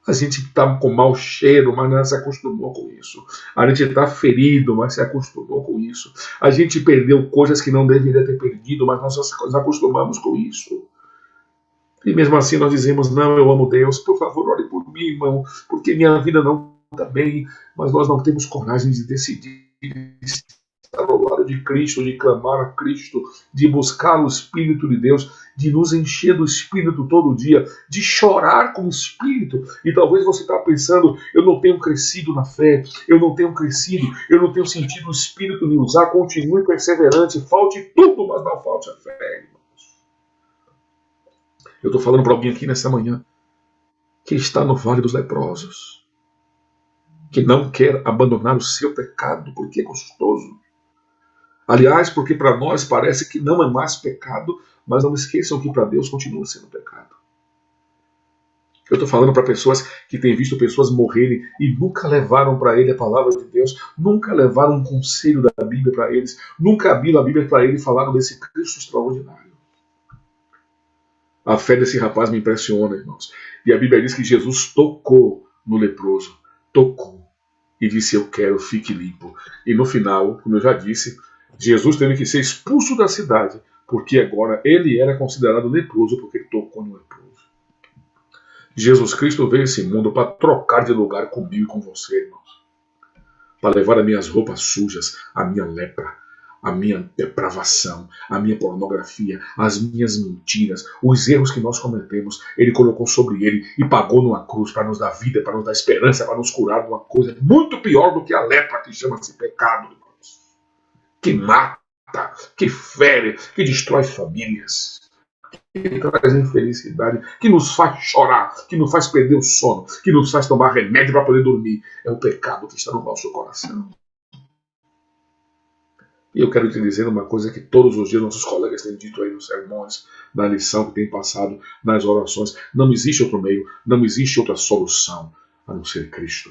A gente está com mau cheiro, mas não se acostumou com isso. A gente está ferido, mas se acostumou com isso. A gente perdeu coisas que não deveria ter perdido, mas nós nos acostumamos com isso. E mesmo assim nós dizemos, não, eu amo Deus, por favor, ore por mim, irmão, porque minha vida não está bem, mas nós não temos coragem de decidir estar ao lado de Cristo, de clamar a Cristo, de buscar o Espírito de Deus, de nos encher do Espírito todo dia, de chorar com o Espírito. E talvez você está pensando, eu não tenho crescido na fé, eu não tenho crescido, eu não tenho sentido o Espírito me usar, continue perseverante, falte tudo, mas não falte a fé. Eu estou falando para alguém aqui nessa manhã que está no vale dos leprosos, que não quer abandonar o seu pecado porque é gostoso. Aliás, porque para nós parece que não é mais pecado, mas não esqueçam que para Deus continua sendo pecado. Eu estou falando para pessoas que têm visto pessoas morrerem e nunca levaram para ele a palavra de Deus, nunca levaram um conselho da Bíblia para eles, nunca abriram a Bíblia para ele e falaram desse Cristo extraordinário. A fé desse rapaz me impressiona, irmãos. E a Bíblia diz que Jesus tocou no leproso, tocou, e disse, eu quero, fique limpo. E no final, como eu já disse, Jesus teve que ser expulso da cidade, porque agora ele era considerado leproso, porque ele tocou no leproso. Jesus Cristo veio a esse mundo para trocar de lugar comigo e com você, irmãos. Para levar as minhas roupas sujas, a minha lepra, a minha depravação, a minha pornografia, as minhas mentiras, os erros que nós cometemos, ele colocou sobre ele e pagou numa cruz para nos dar vida, para nos dar esperança, para nos curar de uma coisa muito pior do que a lepra, que chama-se pecado, irmãos. Que mata, que fere, que destrói famílias, que traz infelicidade, que nos faz chorar, que nos faz perder o sono, que nos faz tomar remédio para poder dormir. É o pecado que está no nosso coração. E eu quero te dizer uma coisa que todos os dias nossos colegas têm dito aí nos sermões, na lição que tem passado, nas orações. Não existe outro meio, não existe outra solução a não ser Cristo.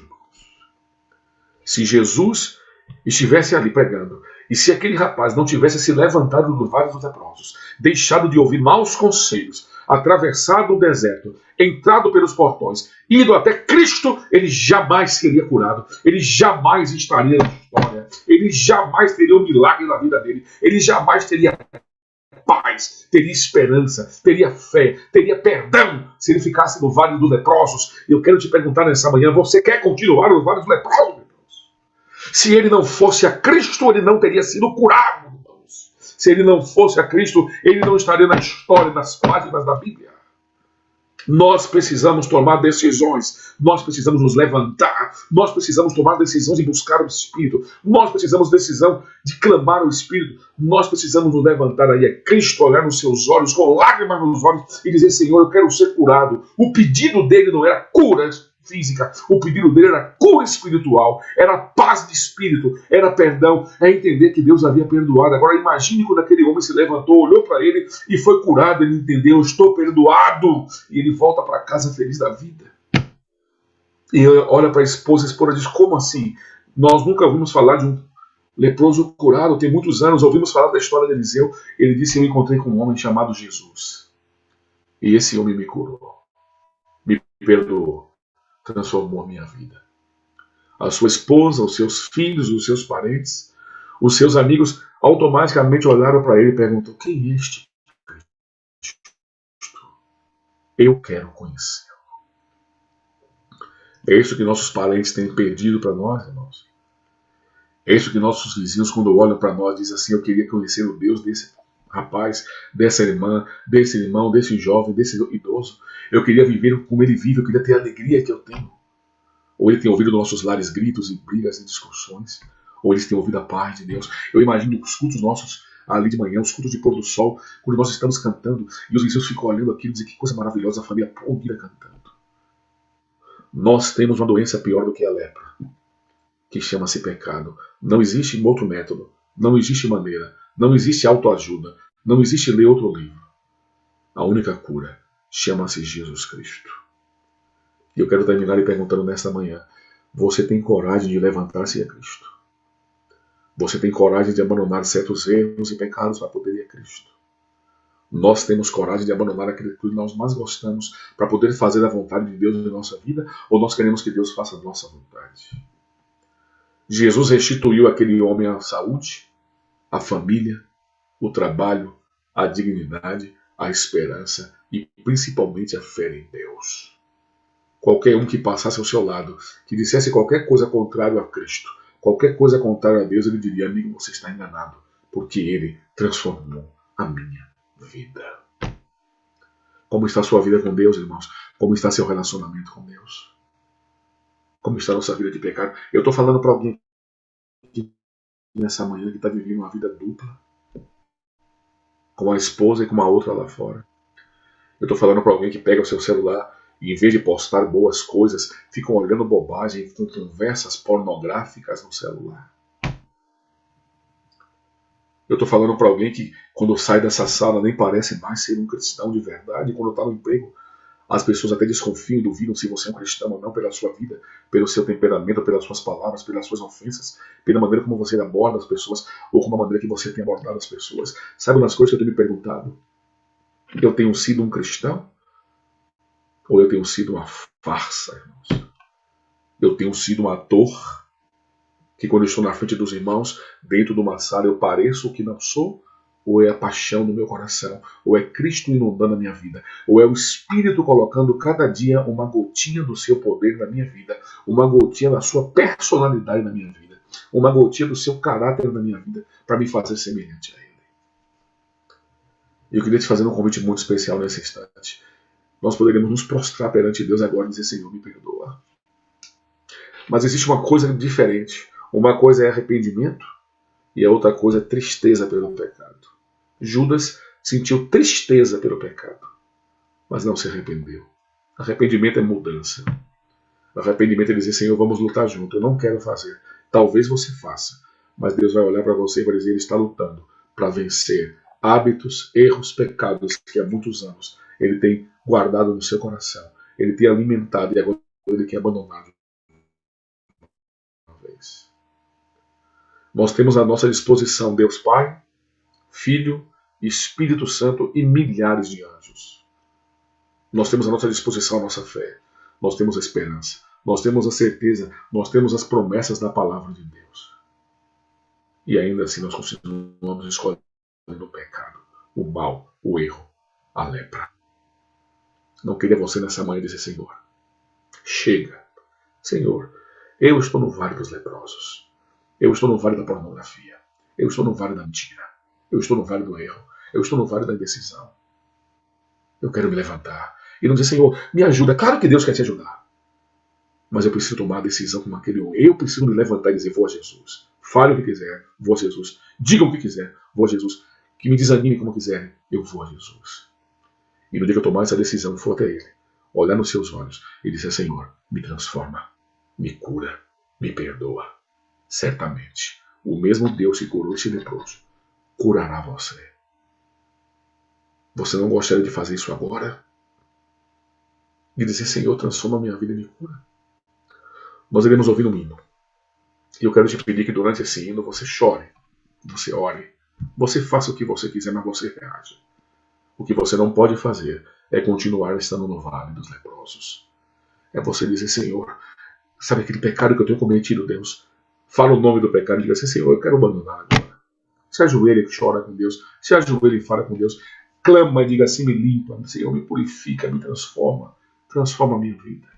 Se Jesus estivesse ali pregando, e se aquele rapaz não tivesse se levantado do vale dos leprosos, deixado de ouvir maus conselhos, atravessado o deserto, entrado pelos portões, ido até Cristo, ele jamais seria curado, ele jamais estaria na história, ele jamais teria um milagre na vida dele, ele jamais teria paz, teria esperança, teria fé, teria perdão, se ele ficasse no vale dos leprosos. Eu quero te perguntar nessa manhã, você quer continuar no vale dos leprosos? Se ele não fosse a Cristo, ele não teria sido curado. Se ele não fosse a Cristo, ele não estaria na história, nas páginas da Bíblia. Nós precisamos tomar decisões, nós precisamos nos levantar, nós precisamos tomar decisões de buscar o Espírito, nós precisamos decisão de clamar o Espírito, nós precisamos nos levantar aí a Cristo, olhar nos seus olhos, com lágrimas nos olhos e dizer, Senhor, eu quero ser curado. O pedido dele não era cura física, o pedido dele era cura espiritual, era paz de espírito, era perdão, é entender que Deus havia perdoado. Agora imagine quando aquele homem se levantou, olhou para ele e foi curado, ele entendeu, eu estou perdoado, e ele volta para casa feliz da vida. E olha para a esposa diz, como assim? Nós nunca ouvimos falar de um leproso curado, tem muitos anos, ouvimos falar da história de Eliseu, ele disse, eu encontrei com um homem chamado Jesus, e esse homem me curou, me perdoou, transformou a minha vida. A sua esposa, os seus filhos, os seus parentes, os seus amigos automaticamente olharam para ele e perguntam, quem é este Cristo? Eu quero conhecê-lo. É isso que nossos parentes têm pedido para nós, irmãos. É isso que nossos vizinhos, quando olham para nós, dizem assim, eu queria conhecer o Deus desse rapaz, dessa irmã, desse irmão, desse jovem, desse idoso. Eu queria viver como ele vive, eu queria ter a alegria que eu tenho. Ou ele tem ouvido nossos lares gritos e brigas e discussões, ou eles têm ouvido a paz de Deus. Eu imagino os cultos nossos ali de manhã, os cultos de pôr do sol, quando nós estamos cantando, e os vizinhos ficam olhando aquilo e dizem que coisa maravilhosa, a família unida cantando. Nós temos uma doença pior do que a lepra, que chama-se pecado. Não existe outro método, não existe maneira, não existe autoajuda, não existe ler outro livro. A única cura chama-se Jesus Cristo. E eu quero terminar lhe perguntando nesta manhã, você tem coragem de levantar-se a Cristo? Você tem coragem de abandonar certos erros e pecados para poder ir a Cristo? Nós temos coragem de abandonar aquilo que nós mais gostamos para poder fazer a vontade de Deus na nossa vida, ou nós queremos que Deus faça a nossa vontade? Jesus restituiu àquele homem a saúde, a família, o trabalho, a dignidade, a esperança e principalmente a fé em Deus. Qualquer um que passasse ao seu lado, que dissesse qualquer coisa contrária a Cristo, qualquer coisa contrária a Deus, ele diria: amigo, você está enganado, porque ele transformou a minha vida. Como está a sua vida com Deus, irmãos? Como está seu relacionamento com Deus? Como está a nossa vida de pecado? Eu estou falando para alguém que nessa manhã que está vivendo uma vida dupla, com a esposa e com uma outra lá fora. Eu estou falando para alguém que pega o seu celular e, em vez de postar boas coisas, ficam olhando bobagem com conversas pornográficas no celular. Eu estou falando para alguém que, quando sai dessa sala, nem parece mais ser um cristão de verdade. Quando está no emprego, as pessoas até desconfiam e duvidam se você é um cristão ou não pela sua vida, pelo seu temperamento, pelas suas palavras, pelas suas ofensas, pela maneira como você aborda as pessoas ou como a maneira que você tem abordado as pessoas. Sabe umas coisas que eu tenho me perguntado? Eu tenho sido um cristão? Ou eu tenho sido uma farsa, irmãos? Eu tenho sido um ator que, quando eu estou na frente dos irmãos, dentro de uma sala, eu pareço o que não sou? Ou é a paixão no meu coração? Ou é Cristo inundando a minha vida? Ou é o Espírito colocando cada dia uma gotinha do seu poder na minha vida? Uma gotinha da sua personalidade na minha vida? Uma gotinha do seu caráter na minha vida para me fazer semelhante a Ele? E eu queria te fazer um convite muito especial nesse instante. Nós poderíamos nos prostrar perante Deus agora e dizer: Senhor, me perdoa. Mas existe uma coisa diferente. Uma coisa é arrependimento e a outra coisa é tristeza pelo pecado. Judas sentiu tristeza pelo pecado, mas não se arrependeu. Arrependimento é mudança. Arrependimento é dizer: Senhor, vamos lutar junto. Eu não quero fazer. Talvez você faça, mas Deus vai olhar para você e vai dizer: Ele está lutando para vencer hábitos, erros, pecados que há muitos anos Ele tem guardado no seu coração. Ele tem alimentado e agora Ele quer abandonar de uma vez. Nós temos à nossa disposição Deus Pai, Filho, Espírito Santo e milhares de anjos. Nós temos à nossa disposição a nossa fé. Nós temos a esperança. Nós temos a certeza. Nós temos as promessas da palavra de Deus. E ainda assim nós continuamos escolhendo o pecado, o mal, o erro, a lepra. Não queria você nessa manhã dizer: Senhor, chega. Senhor, eu estou no vale dos leprosos. Eu estou no vale da pornografia. Eu estou no vale da mentira. Eu estou no vale do erro. Eu estou no vale da indecisão. Eu quero me levantar e não dizer: Senhor, me ajuda. Claro que Deus quer te ajudar. Mas eu preciso tomar a decisão como aquele homem. Eu preciso me levantar e dizer: vou a Jesus. Fale o que quiser, vou a Jesus. Diga o que quiser, vou a Jesus. Que me desanime como quiserem, eu vou a Jesus. E no dia que eu tomar essa decisão, eu for até Ele, olhar nos seus olhos e dizer: Senhor, me transforma, me cura, me perdoa. Certamente, o mesmo Deus que curou esse leproso curará você. Você não gostaria de fazer isso agora? De dizer: Senhor, transforma a minha vida e me cura? Nós iremos ouvir um hino. E eu quero te pedir que durante esse hino você chore, você ore, você faça o que você quiser, mas você reaja. O que você não pode fazer é continuar estando no vale dos leprosos. É você dizer: Senhor, sabe aquele pecado que eu tenho cometido, Deus? Fala o nome do pecado e diga assim: Senhor, eu quero abandonar agora. Se ajoelha e chora com Deus. Se ajoelha e fala com Deus. Clama e diga assim: me limpa, Senhor, me purifica, me transforma. Transforma a minha vida.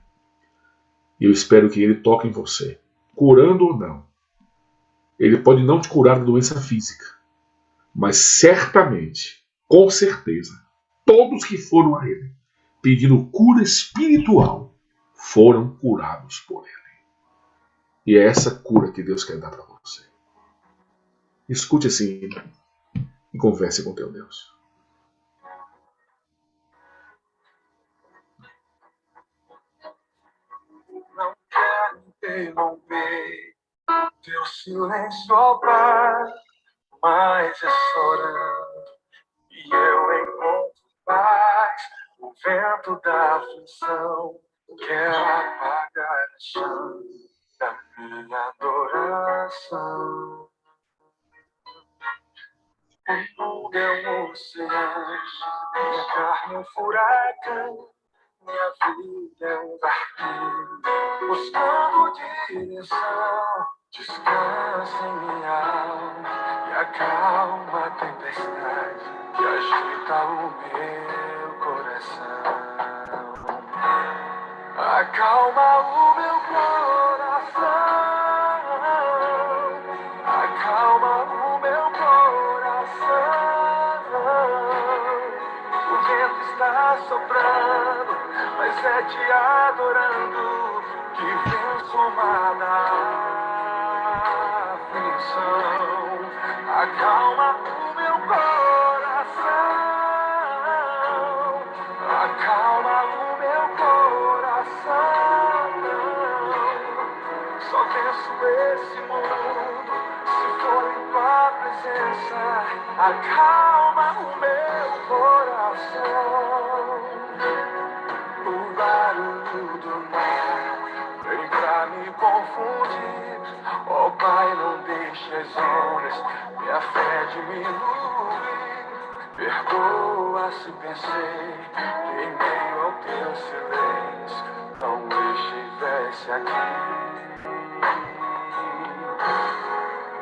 E eu espero que Ele toque em você, curando ou não. Ele pode não te curar da doença física, mas certamente, com certeza, todos que foram a Ele pedindo cura espiritual foram curados por Ele. E é essa cura que Deus quer dar para você. Escute esse hino e converse com teu Deus. Não quero interromper teu silêncio ao par, mas é chorando e eu encontro paz. O vento da aflição quer apagar a chama da minha adoração. O mundo é um oceano, minha carne é um furacão, minha vida é um barquinho, buscando direção. Descansa em minha alma e acalma a tempestade que agita o meu coração. Acalma o meu coração, acalma o meu coração. O vento está soprando, mas é te adorando que venço o mar da aflição. Acalma o meu coração, acalma o meu coração. Só venço esse mundo se for em tua presença. Acalma o meu coração. O barulho do mar vem pra me confundir. Oh Pai, não deixe as ondas minha fé diminuir. Perdoa se pensei que em meio ao teu silêncio não estivesse aqui.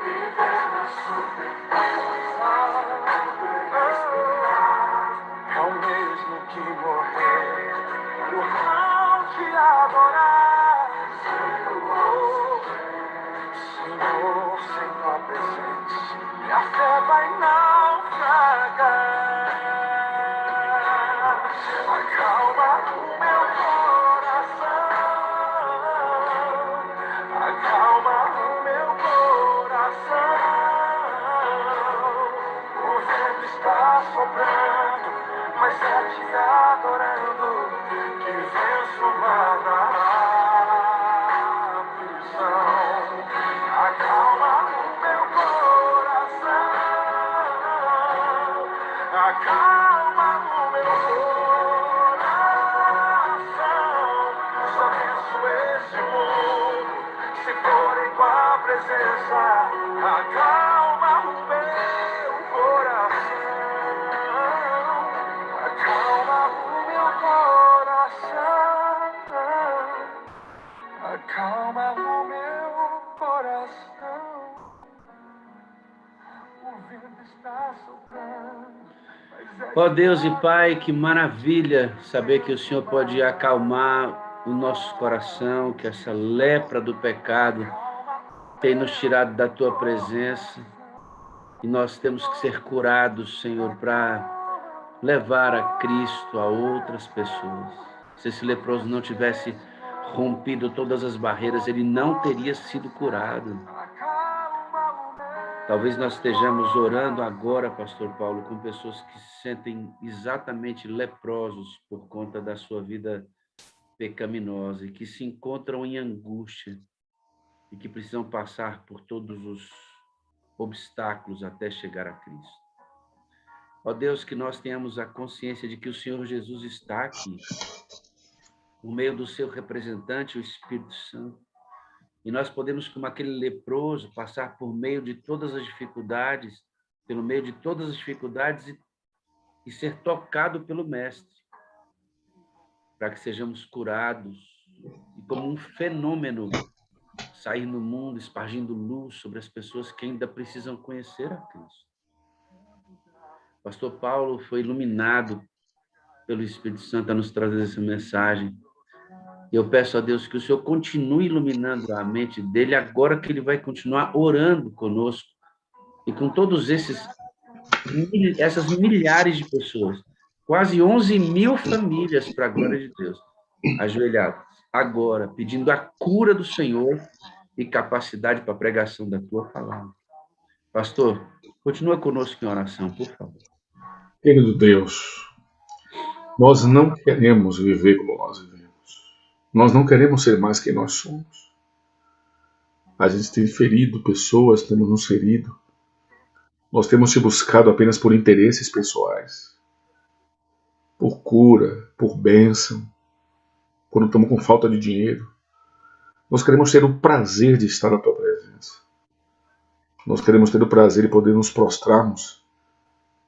Viver na superfície, é o mesmo que morrer por não te adorar. Senhor, sem tua presença minha fé vai naufragar. Acalma o meu coração, acalma o meu coração. O vento está soprando, mas é te adorando que venço o mar da aflição. Acalma o meu coração, acalma o meu coração. Só venço esse mundo se for em tua presença. Acalma o meu coração, acalma o meu coração, acalma o meu coração. O vento está soprando. Ó Deus e Pai, que maravilha saber que o Senhor pode acalmar o nosso coração, que essa lepra do pecado tem nos tirado da Tua presença e nós temos que ser curados, Senhor, para levar a Cristo a outras pessoas. Se esse leproso não tivesse rompido todas as barreiras, ele não teria sido curado. Talvez nós estejamos orando agora, Pastor Paulo, com pessoas que se sentem exatamente leprosos por conta da sua vida pecaminosa e que se encontram em angústia e que precisam passar por todos os obstáculos até chegar a Cristo. Ó Deus, que nós tenhamos a consciência de que o Senhor Jesus está aqui, por meio do seu representante, o Espírito Santo. E nós podemos, como aquele leproso, passar por meio de todas as dificuldades, pelo meio de todas as dificuldades e ser tocado pelo Mestre, para que sejamos curados e como um fenômeno sair no mundo, espargindo luz sobre as pessoas que ainda precisam conhecer a Cristo. Pastor Paulo foi iluminado pelo Espírito Santo a nos trazer essa mensagem. E eu peço a Deus que o Senhor continue iluminando a mente dele, agora que ele vai continuar orando conosco e com todos essas milhares de pessoas, quase 11 mil famílias, para a glória de Deus, ajoelhadas, agora, pedindo a cura do Senhor e capacidade para a pregação da tua palavra. Pastor, continua conosco em oração, por favor. Querido Deus, nós não queremos viver como nós vivemos. Nós não queremos ser mais quem nós somos. A gente tem ferido pessoas, temos nos ferido. Nós temos te buscado apenas por interesses pessoais, por cura, por bênção, quando estamos com falta de dinheiro. Nós queremos ter o prazer de estar na tua presença. Nós queremos ter o prazer de poder nos prostrarmos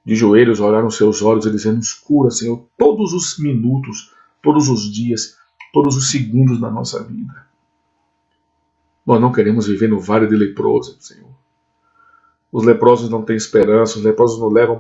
de joelhos, olhar nos seus olhos e dizer: nos cura, Senhor, todos os minutos, todos os dias, todos os segundos da nossa vida. Nós não queremos viver no vale de leprosos, Senhor. Os leprosos não têm esperança, os leprosos nos levam